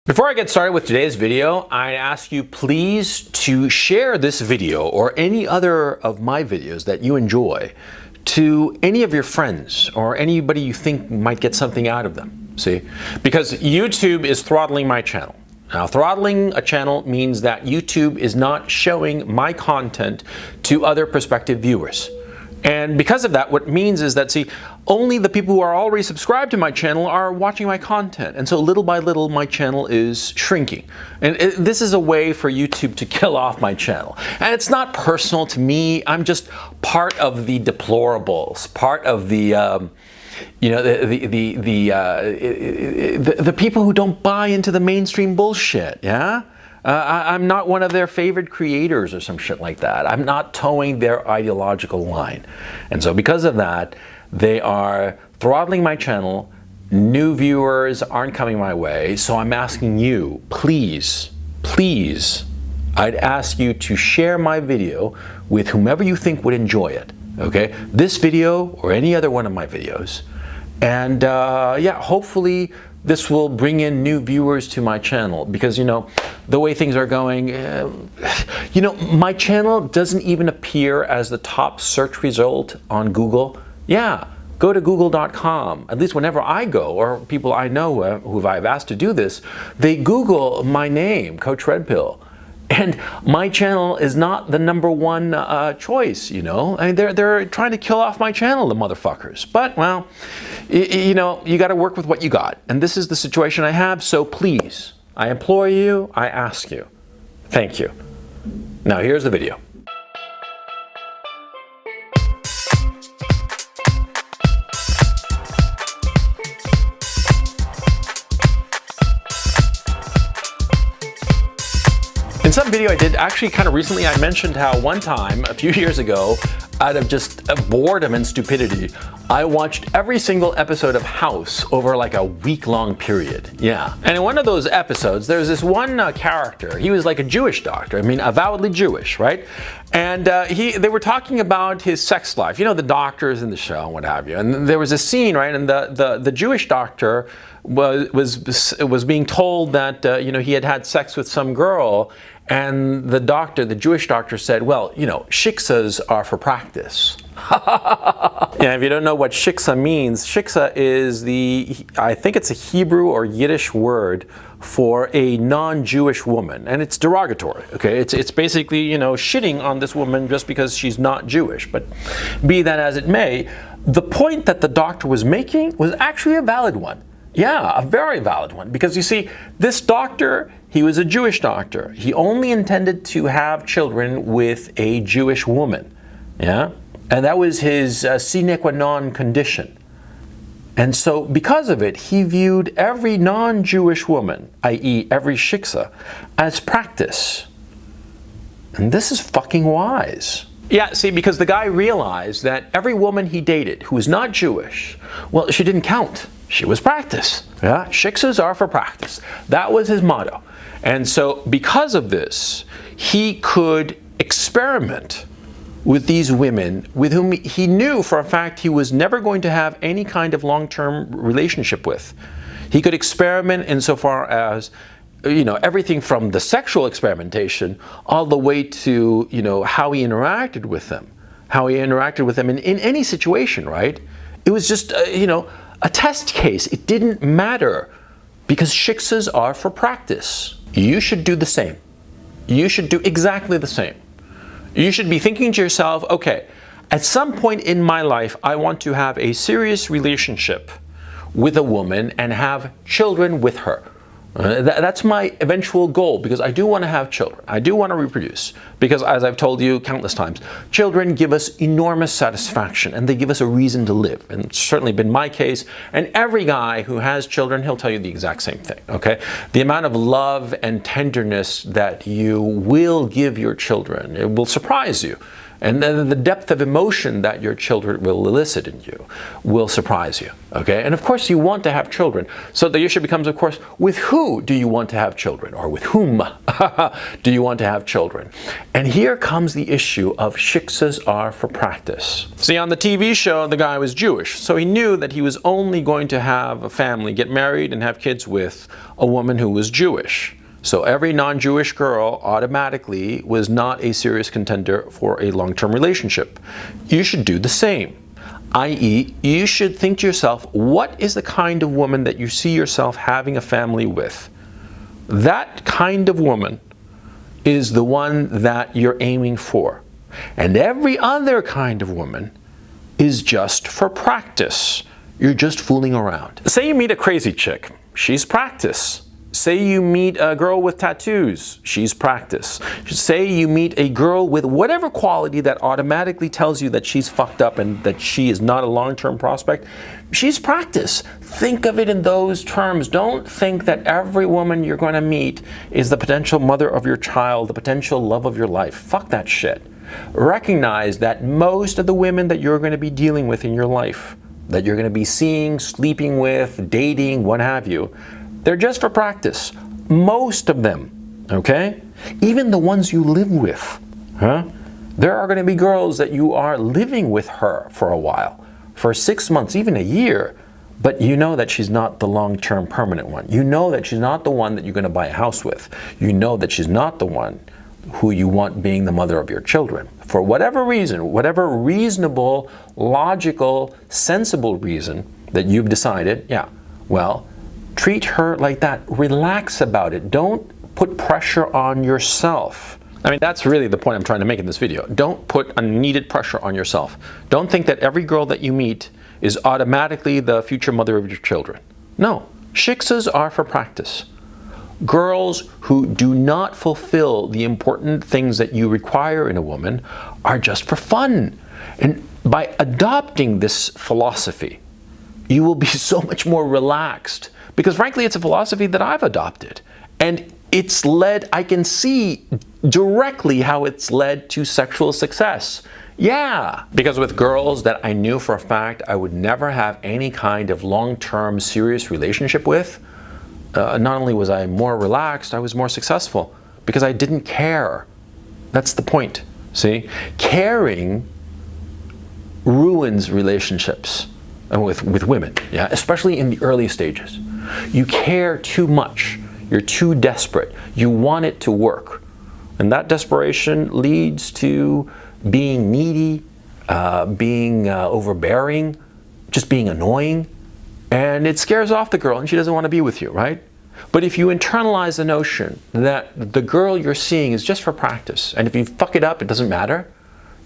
Before I get started with today's video, I ask you please to share this video or any other of my videos that you enjoy to any of your friends or anybody you think might get something out of them. See? Because YouTube is throttling my channel. Now, throttling a channel means that YouTube is not showing my content to other prospective viewers. And because of that, what it means is that, see, only the people who are already subscribed to my channel are watching my content. And so little by little, my channel is shrinking. And this is a way for YouTube to kill off my channel. And it's not personal to me. I'm just part of the deplorables, part of the, the people who don't buy into the mainstream bullshit, yeah? I'm not one of their favorite creators or some shit like that. I'm not towing their ideological line. And so because of that, they are throttling my channel. New viewers aren't coming my way. So I'm asking you, please, I'd ask you to share my video with whomever you think would enjoy it. Okay? This video or any other one of my videos. And yeah, hopefully this will bring in new viewers to my channel because, you know, the way things are going, you know, my channel doesn't even appear as the top search result on Google. Yeah, go to google.com. At least whenever I go, or people I know who I've asked to do this, they Google my name, Coach Red Pill. And my channel is not the #1 choice, you know. I mean, they're trying to kill off my channel, the motherfuckers. But, well, you know, you got to work with what you got. And this is the situation I have, so please, I implore you, I ask you. Thank you. Now, here's the video. In some video I did actually kind of recently, I mentioned how one time, a few years ago, out of just boredom and stupidity, I watched every single episode of House over like a week-long period. Yeah. And in one of those episodes, there's this one character. He was like a Jewish doctor. I mean, avowedly Jewish, right? And they were talking about his sex life. You know, the doctors in the show and what have you. And there was a scene, right? And the Jewish doctor was being told that, you know, he had had sex with some girl. And the Jewish doctor said, well, you know, Shiksas are for practice. Yeah, if you don't know what Shiksa means, Shiksa is I think it's a Hebrew or Yiddish word for a non-Jewish woman. And it's derogatory, okay? It's basically, you know, shitting on this woman just because she's not Jewish. But be that as it may, the point that the doctor was making was actually a valid one. Yeah, a very valid one. Because you see, this doctor, he was a Jewish doctor. He only intended to have children with a Jewish woman. Yeah? And that was his sine qua non condition. And so because of it, he viewed every non-Jewish woman, i.e. every shiksa, as practice. And this is fucking wise. Yeah, see, because the guy realized that every woman he dated who was not Jewish, well, she didn't count. She was practice. Yeah, Shiksas are for practice. That was his motto. And so because of this, he could experiment with these women with whom he knew for a fact he was never going to have any kind of long-term relationship with. He could experiment insofar as, you know, everything from the sexual experimentation all the way to, you know, how he interacted with them. How he interacted with them in any situation, right? It was just, you know, a test case. It didn't matter because shiksas are for practice. You should do the same. You should do exactly the same. You should be thinking to yourself, okay, at some point in my life, I want to have a serious relationship with a woman and have children with her. That's my eventual goal because I do want to have children. I do want to reproduce because, as I've told you countless times, children give us enormous satisfaction and they give us a reason to live. And it's certainly been my case. And every guy who has children, he'll tell you the exact same thing, okay? The amount of love and tenderness that you will give your children, it will surprise you. And then the depth of emotion that your children will elicit in you will surprise you, okay? And of course you want to have children. So the issue becomes, of course, with who do you want to have children? Or with whom do you want to have children? And here comes the issue of shiksas are for practice. See, on the TV show, the guy was Jewish, so he knew that he was only going to have a family, get married and have kids with a woman who was Jewish. So every non-Jewish girl automatically was not a serious contender for a long-term relationship. You should do the same. I.e., you should think to yourself, what is the kind of woman that you see yourself having a family with? That kind of woman is the one that you're aiming for. And every other kind of woman is just for practice. You're just fooling around. Say you meet a crazy chick. She's practice. Say you meet a girl with tattoos, she's practice. Say you meet a girl with whatever quality that automatically tells you that she's fucked up and that she is not a long-term prospect, she's practice. Think of it in those terms. Don't think that every woman you're going to meet is the potential mother of your child, the potential love of your life. Fuck that shit. Recognize that most of the women that you're going to be dealing with in your life, that you're going to be seeing, sleeping with, dating, what have you, they're just for practice. Most of them, okay? Even the ones you live with, huh? There are going to be girls that you are living with her for a while, for 6 months, even a year, but you know that she's not the long-term permanent one. You know that she's not the one that you're going to buy a house with. You know that she's not the one who you want being the mother of your children. For whatever reason, whatever reasonable, logical, sensible reason that you've decided, yeah, well, treat her like that. Relax about it. Don't put pressure on yourself. I mean, that's really the point I'm trying to make in this video. Don't put unneeded pressure on yourself. Don't think that every girl that you meet is automatically the future mother of your children. No, shiksas are for practice. Girls who do not fulfill the important things that you require in a woman are just for fun. And by adopting this philosophy, you will be so much more relaxed. Because frankly, it's a philosophy that I've adopted. And it's led, I can see directly how it's led to sexual success. Yeah, because with girls that I knew for a fact I would never have any kind of long-term serious relationship with, not only was I more relaxed, I was more successful because I didn't care. That's the point, see? Caring ruins relationships with women, yeah, especially in the early stages. You care too much. You're too desperate. You want it to work. And that desperation leads to being needy, being overbearing, just being annoying. And it scares off the girl and she doesn't want to be with you, right? But if you internalize the notion that the girl you're seeing is just for practice, and if you fuck it up, it doesn't matter,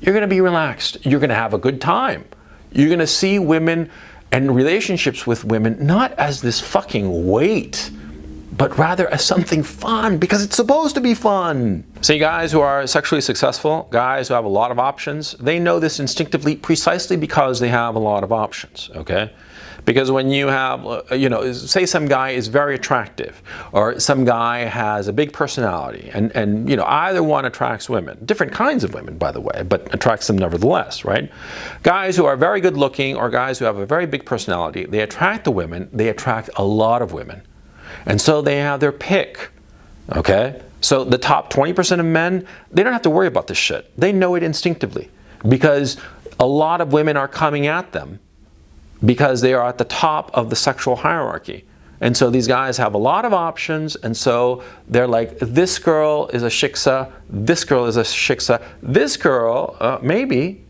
you're going to be relaxed. You're going to have a good time. You're going to see women and relationships with women not as this fucking weight, but rather as something fun, because it's supposed to be fun. See, guys who are sexually successful, guys who have a lot of options, they know this instinctively precisely because they have a lot of options, okay? Because when you have, say some guy is very attractive, or some guy has a big personality, and either one attracts women, different kinds of women, by the way, but attracts them nevertheless, right? Guys who are very good looking, or guys who have a very big personality, they attract the women, they attract a lot of women. And so they have their pick, okay? So the top 20% of men, they don't have to worry about this shit. They know it instinctively, because a lot of women are coming at them because they are at the top of the sexual hierarchy. And so these guys have a lot of options, and so they're like, this girl is a shiksa, this girl is a shiksa, this girl, maybe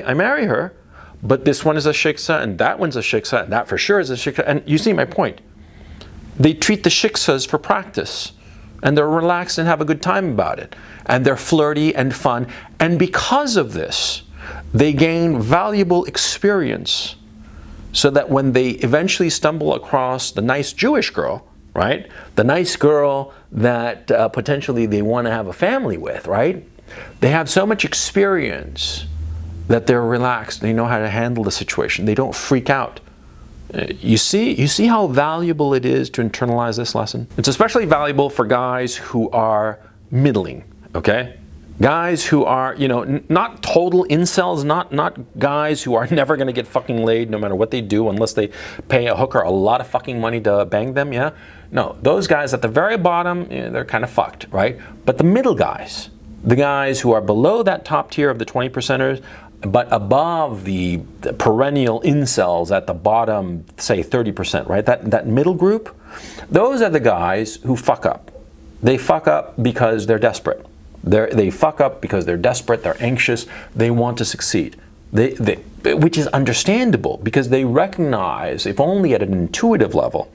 I marry her, but this one is a shiksa, and that one's a shiksa, and that for sure is a shiksa. And you see my point. They treat the shiksas for practice, and they're relaxed and have a good time about it, and they're flirty and fun, and because of this, they gain valuable experience, so that when they eventually stumble across the nice Jewish girl, right? The nice girl that potentially they want to have a family with, right? They have so much experience that they're relaxed. They know how to handle the situation. They don't freak out. You see how valuable it is to internalize this lesson? It's especially valuable for guys who are middling, okay? Guys who are, not total incels, not guys who are never going to get fucking laid no matter what they do unless they pay a hooker a lot of fucking money to bang them, yeah? No, those guys at the very bottom, they're kind of fucked, right? But the middle guys, the guys who are below that top tier of the 20 percenters, but above the perennial incels at the bottom, say 30%, right? That middle group, those are the guys who fuck up. They fuck up because they're desperate. They fuck up because they're desperate, they're anxious, they want to succeed. Which is understandable because they recognize, if only at an intuitive level,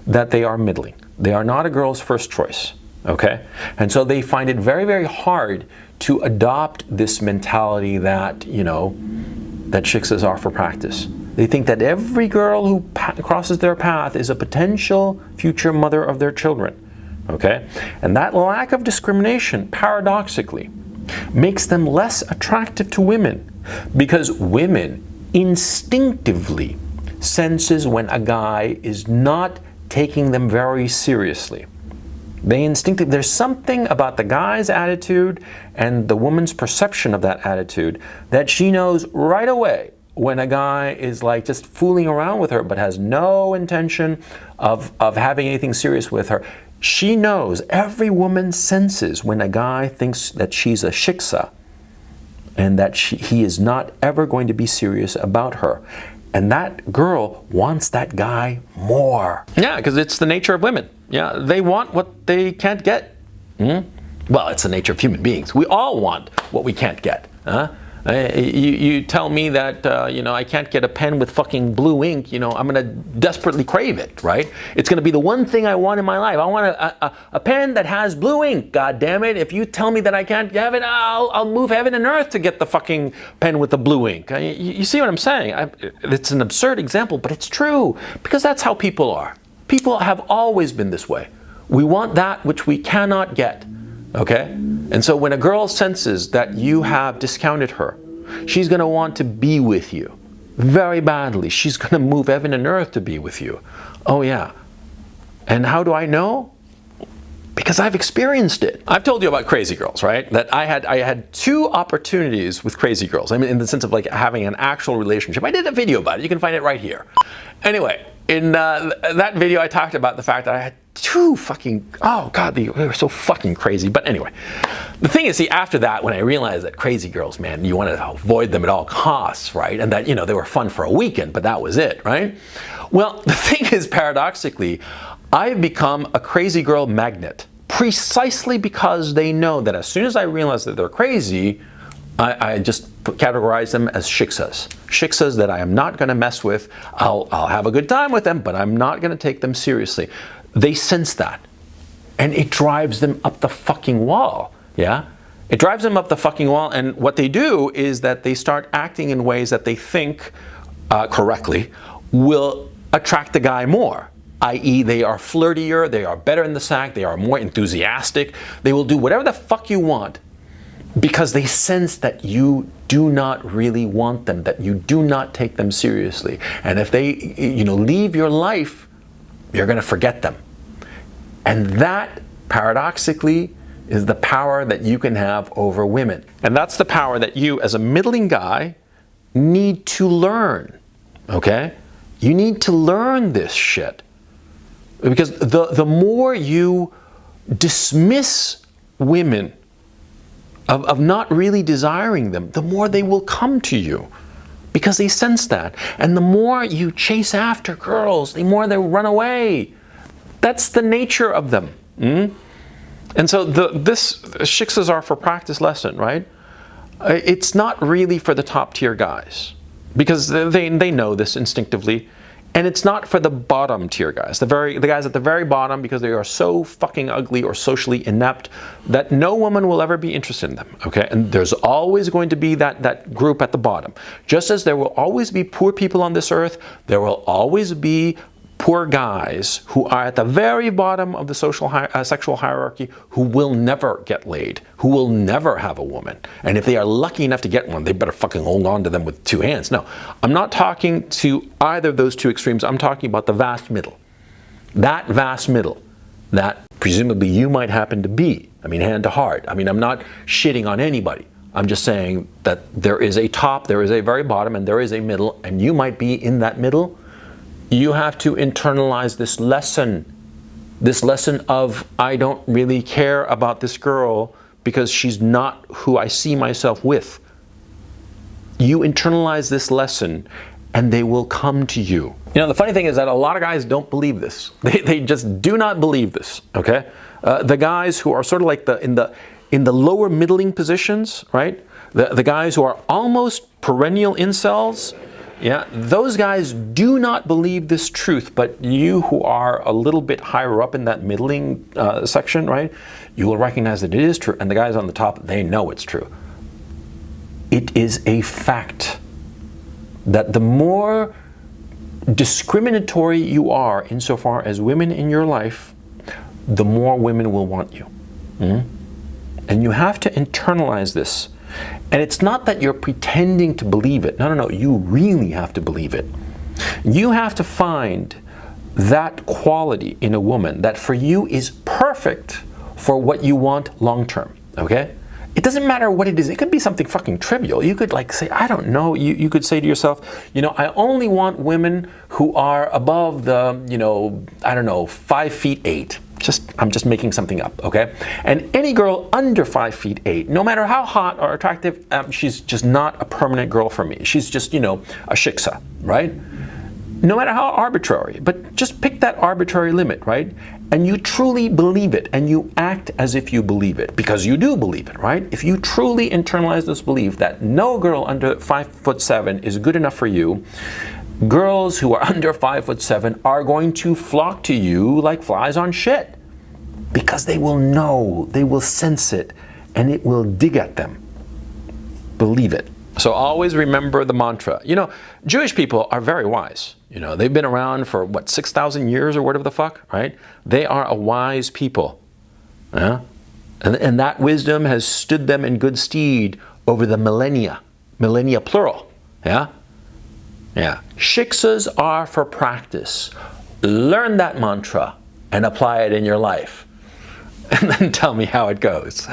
that they are middling. They are not a girl's first choice, okay? And so they find it very, very hard to adopt this mentality that, that Shiksas are for practice. They think that every girl who crosses their path is a potential future mother of their children. Okay? And that lack of discrimination, paradoxically, makes them less attractive to women because women instinctively senses when a guy is not taking them very seriously. There's something about the guy's attitude and the woman's perception of that attitude that she knows right away when a guy is like just fooling around with her but has no intention of having anything serious with her. She knows, every woman senses when a guy thinks that she's a shiksa and that he is not ever going to be serious about her. And that girl wants that guy more. Yeah, because it's the nature of women. Yeah, they want what they can't get. Well, it's the nature of human beings. We all want what we can't get. You tell me that, I can't get a pen with fucking blue ink, I'm going to desperately crave it, right? It's going to be the one thing I want in my life. I want a pen that has blue ink, God damn it. If you tell me that I can't have it, I'll move heaven and earth to get the fucking pen with the blue ink. You see what I'm saying? It's an absurd example, but it's true because that's how people are. People have always been this way. We want that which we cannot get. Okay? And so when a girl senses that you have discounted her, she's going to want to be with you very badly. She's going to move heaven and earth to be with you. Oh yeah. And how do I know? Because I've experienced it. I've told you about crazy girls, right? That I had 2 opportunities with crazy girls. I mean, in the sense of like having an actual relationship. I did a video about it. You can find it right here. Anyway, in that video I talked about the fact that I had 2 fucking, oh God, they were so fucking crazy. But anyway, the thing is, see, after that, when I realized that crazy girls, man, you want to avoid them at all costs, right? And that, they were fun for a weekend, but that was it, right? Well, the thing is, paradoxically, I've become a crazy girl magnet precisely because they know that as soon as I realize that they're crazy, I just categorize them as shiksas. Shiksas that I am not going to mess with. I'll have a good time with them, but I'm not going to take them seriously. They sense that. And it drives them up the fucking wall. Yeah? It drives them up the fucking wall, and what they do is that they start acting in ways that they think, correctly, will attract the guy more. I.e., they are flirtier, they are better in the sack, they are more enthusiastic. They will do whatever the fuck you want because they sense that you do not really want them, that you do not take them seriously. And if they, leave your life, you're going to forget them. And that, paradoxically, is the power that you can have over women. And that's the power that you, as a middling guy, need to learn, okay? You need to learn this shit. Because the more you dismiss women of not really desiring them, the more they will come to you. Because they sense that. And the more you chase after girls, the more they run away. That's the nature of them. And so this Shiksas are for practice lesson, right? It's not really for the top tier guys. Because they know this instinctively. And it's not for the bottom tier guys, the guys at the very bottom, because they are so fucking ugly or socially inept that no woman will ever be interested in them, okay? And there's always going to be that group at the bottom. Just as there will always be poor people on this earth, there will always be poor guys who are at the very bottom of the sexual hierarchy who will never get laid, who will never have a woman. And if they are lucky enough to get one, they better fucking hold on to them with 2 hands. No, I'm not talking to either of those 2 extremes. I'm talking about the vast middle. That vast middle that presumably you might happen to be, I mean, hand to heart. I mean, I'm not shitting on anybody. I'm just saying that there is a top, there is a very bottom, and there is a middle, and you might be in that middle. You have to internalize this lesson of, I don't really care about this girl because she's not who I see myself with. You internalize this lesson and they will come to you. You know, the funny thing is that a lot of guys don't believe this. They just do not believe this, okay? The guys who are sort of like in the lower middling positions, right? The guys who are almost perennial incels, yeah, those guys do not believe this truth, but you who are a little bit higher up in that middling section, right, you will recognize that it is true, and the guys on the top, they know it's true. It is a fact that the more discriminatory you are insofar as women in your life, the more women will want you. And you have to internalize this. And it's not that you're pretending to believe it. No, you really have to believe it. You have to find that quality in a woman that for you is perfect for what you want long term, okay? It doesn't matter what it is. It could be something fucking trivial. You could like say, I don't know, you could say to yourself, you know, I only want women who are above the, you know, I don't know, 5'8". I'm just making something up, okay? And any girl under 5'8", no matter how hot or attractive, she's just not a permanent girl for me. She's just, you know, a shiksa, right? No matter how arbitrary, but just pick that arbitrary limit, right? And you truly believe it, and you act as if you believe it, because you do believe it, right? If you truly internalize this belief that no girl under 5'7" is good enough for you, girls who are under 5'7" are going to flock to you like flies on shit, because they will know, they will sense it, and it will dig at them. Believe it. So always remember the mantra. You know, Jewish people are very wise. You know, they've been around for, what, 6,000 years or whatever the fuck, right? They are a wise people. Yeah? And that wisdom has stood them in good stead over the millennia plural. Yeah? Yeah. Shiksas are for practice. Learn that mantra and apply it in your life. And then tell me how it goes.